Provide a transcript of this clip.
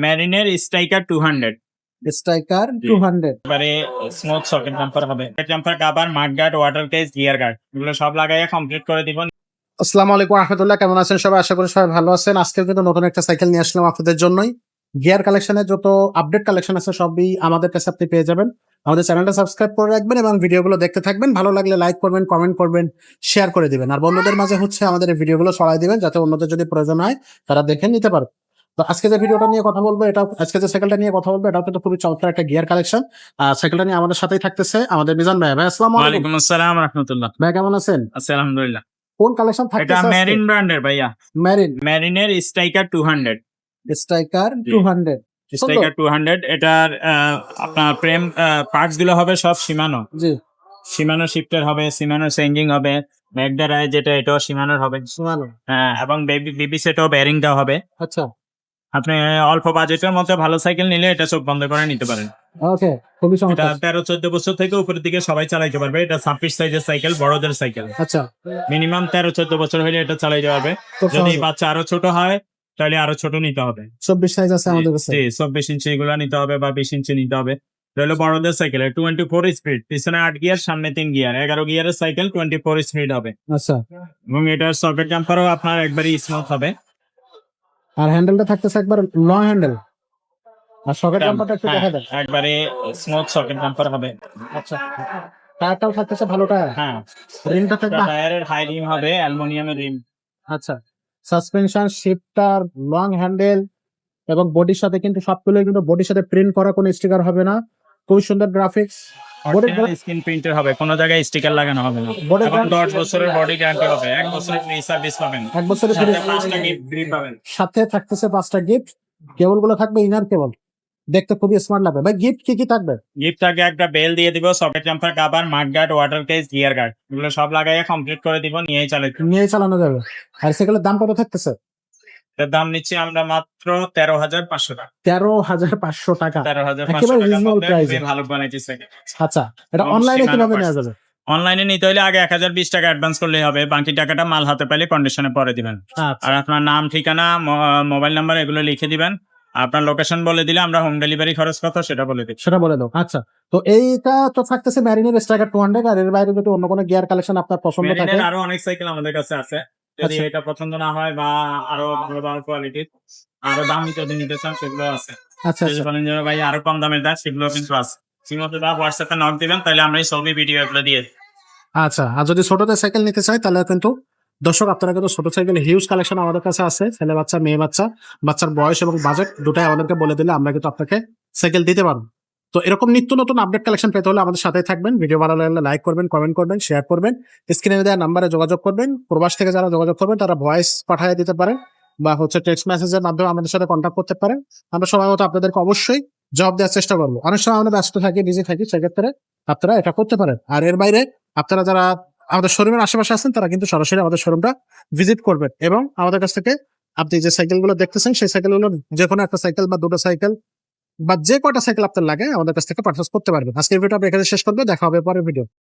মেরিনের striker 200 striker ji. 200 এবারে smooth socket jumper হবে, jumper cover, mud guard, water case, gear guard এগুলো সব লাগাইয়া কমপ্লিট করে দিব। আসসালামু আলাইকুম রাহমাতুল্লাহ, কেমন আছেন সবাই? আশা করি সবাই ভালো আছেন। আজকে কিন্তু নতুন একটা সাইকেল নিয়ে আসলাম আপনাদের জন্যই। গিয়ার কালেকশনের যত আপডেট কালেকশন আছে সবই আমাদের কাছে আপনি পেয়ে যাবেন। আমাদের চ্যানেলটা সাবস্ক্রাইব করে রাখবেন এবং ভিডিওগুলো দেখতে থাকবেন। ভালো লাগলে লাইক করবেন, কমেন্ট করবেন, শেয়ার করে দিবেন। আর বন্ধুদের মাঝে আমাদের এই ভিডিওগুলো ছড়াই দিবেন, যাতে অন্যদের যদি প্রয়োজন হয় তারা দেখে নিতে পারে। তো আজকে যে ভিডিওটা নিয়ে কথা বলবো, আজকে যে সাইকেলটা নিয়ে কথা বলবো, এটাও কিন্তু খুবই চমৎকার একটা গিয়ার কালেকশন। সাইকেলটা নিয়ে আমাদের সাথেই থাকতেছে আমাদের মিজান ভাই। আসসালামু আলাইকুম। ওয়ালাইকুম আসসালাম রাহমাতুল্লাহ। ভাই কেমন আছেন? আছি আলহামদুলিল্লাহ। কোন কালেকশন এটা থাকতেছে? মেরিন ব্র্যান্ডের ভাইয়া, মেরিনের স্ট্রাইকার 200 স্ট্রাইকার জি। 200 স্ট্রাইকার 200 এটার আপনার প্রেম পার্টস গুলো হবে সব শিমানো। জি। শিমানো শিফটার হবে, শিমানো চেঞ্জিং হবে, ম্যাগডার যেটা এটাও শিমানোর হবে। সুমানো। হ্যাঁ, এবং বিবি সেটও বেয়ারিং দেওয়া হবে। আচ্ছা, আপনি অল্প বাজেটের মধ্যে ভালো সাইকেল নিলে এটা চোখ বন্ধ করে নিতে পারেন। ওকে, খুবই এটা চমৎকার। 13-14 বছর থেকে উপরের দিকে সবাই চালাইতে পারবে। এটা 26 সাইজের সাইকেল, বড়দের সাইকেল। আচ্ছা, মিনিমাম 13-14 বছর হলে এটা চালাইতে পারবে। খুব যদি সহজে। বাচ্চা আরো ছোট হয় তাহলে আরো ছোট নিতে হবে। 24 সাইজ আছে আমাদের কাছে। জি, 24 ইঞ্চি এগুলো নিতে হবে বা 20 ইঞ্চি নিতে হবে। এটা হলো বড়দের সাইকেল, 24 স্পিড, পিছনে 8 গিয়ার, সামনে 3 গিয়ার, 11 গিয়ারের সাইকেল, 24 স্পিড হবে। আচ্ছা, এবং এটার সকেট জাম্পারও আপনার একবারই স্মুথ হবে। আর হ্যান্ডেলটা থাকতেছে একবার লং হ্যান্ডেল, আর সকেট নাম্বারটা একটু দেখা দেন। একবারে স্মুথ সকেট জাম্পার হবে। আচ্ছা, টায়ারটাও থাকতেছে ভালো টায়ার। হ্যাঁ, রিমটা থাকবে। টায়ারের হাই রিম হবে, অ্যালুমিনিয়ামের রিম। আচ্ছা, সাসপেনশন, শিফটার, লং হ্যান্ডেল এবং বডির সাথে কিন্তু সবগুলোই কিন্তু বডির সাথে প্রিন্ট করা, কোনো স্টিকার হবে না। খুবই সুন্দর গ্রাফিক্স। স্ক্রিন প্রিন্টার হবে, কোনো জায়গায় স্টিকার লাগানো হবে না। এবং 10 বছরের বডি গ্যারান্টি হবে, 1 বছরের ফ্রি সার্ভিস পাবেন, 1 বছরের সাথে free- 5টা গিফট ফ্রি পাবেন। সাথে থাকতেছে 5টা গিফট। কেবল গুলো থাকবে ইনার কেবল, দেখতে খুবই স্মার্ট লাগবে। ভাই গিফট কি কি থাকবে? গিফট থাকে একটা বেল দিয়ে দিব, socket jumper cover, mud guard, water case, gear guard এগুলো সব লাগাইয়া কমপ্লিট করে দিব, নিয়েই চালাতে। নিয়ে চালানো যাবে। আর সাইকেলের দাম কত থাকতেছে? এর দাম নিচ্ছি আমরা মাত্র 13,500 টাকা। 13,500 টাকা, 13,500 একেবারে টাকার রিজনেবল মধ্যে প্রাইস। খুবই ভালো কোয়ালিটি সাইকেল। আচ্ছা, এটা অনলাইনে কিভাবে নেওয়া যাবে? অনলাইনে নিতে হলে আগে 1020 টাকা অ্যাডভান্স করলেই হবে, বাকি টাকাটা মাল হাতে পাইলে কন্ডিশনে পরে দিবেন। আচ্ছা, আর আপনার নাম, ঠিকানা, মোবাইল নাম্বার এগুলো লিখে দিবেন। আপনার লোকেশন বলে দিলে আমরা হোম ডেলিভারি খরচ কত সেটা বলে দিই। সেটা বলে দাও। আচ্ছা, তো এইটা তো থাকতেছে ম্যারিনের স্ট্রাইকার 200, আর এর বাইরে যদি অন্য কোনো গিয়ার কালেকশন আপনার পছন্দ থাকে। মেরিনের আরো অনেক সাইকেল আমাদের কাছে আছে, যদি আচ্ছা। এটা পছন্দ না হয় বা আরো ভালো ভালো কোয়ালিটির আরো দামি যদি নিতে চান সেগুলো আছে। আচ্ছা, যদি আচ্ছা, বলেন যে ভাই আরো কম দামের দেন, সেগুলো কিন্তু আছে। সীমাতে বা হোয়াটসঅ্যাপে নক দিবেন, তাহলে আমরা এই ছবি ভিডিও এগুলো দিয়ে দিই। আচ্ছা। আর যদি ছোটদের সাইকেল নিতে চাই তাহলে কিন্তু দর্শক, আপনারা কিন্তু ছোট সাইকেল হিউজ কালেকশন আমাদের কাছে আছে। ছেলে বাচ্চা, মেয়ে বাচ্চা, বাচ্চার বয়স এবং বাজেট দুটাই আমাদেরকে বলে দিলে আমরা কিন্তু আপনাকে সাইকেল দিতে পারবো। তো এরকম নিত্য নতুন আপডেট কালেকশন পেতে হলে আমাদের সাথেই থাকবেন। ভিডিও ভালো লাগলে লাইক করবেন, কমেন্ট করবেন, শেয়ার করবেন। স্ক্রিনে দেওয়া নাম্বারে যোগাযোগ করবেন। প্রবাস থেকে যারা যোগাযোগ করবেন তারা ভয়েস পাঠিয়ে দিতে পারেন বা টেক্সট মেসেজের মাধ্যমে আমাদের সাথে কন্ট্যাক্ট করতে পারেন। আমরা সময় মতো আপনাদেরকে অবশ্যই জবাব দেওয়ার চেষ্টা করবো। অনেক সময় আমরা ব্যস্ত থাকি, বিজি থাকি, সেক্ষেত্রে আপনারা এটা করতে পারেন। আর এর বাইরে আপনারা যারা আমাদের শোরুমের আশেপাশে আছেন তারা কিন্তু সরাসরি আমাদের শোরুমটা ভিজিট করবেন এবং আমাদের কাছ থেকে আপনি যে সাইকেলগুলো দেখতেছেন সেই সাইকেলগুলো যে কোনো একটা সাইকেল বা দুটো সাইকেল বা যে কয়টা সাইকেল আপনার লাগে আমাদের কাছ থেকে পারচেজ করতে পারবেন। আজকের ভিডিওটা আমরা এখানে শেষ করবো, দেখা হবে পরের ভিডিও।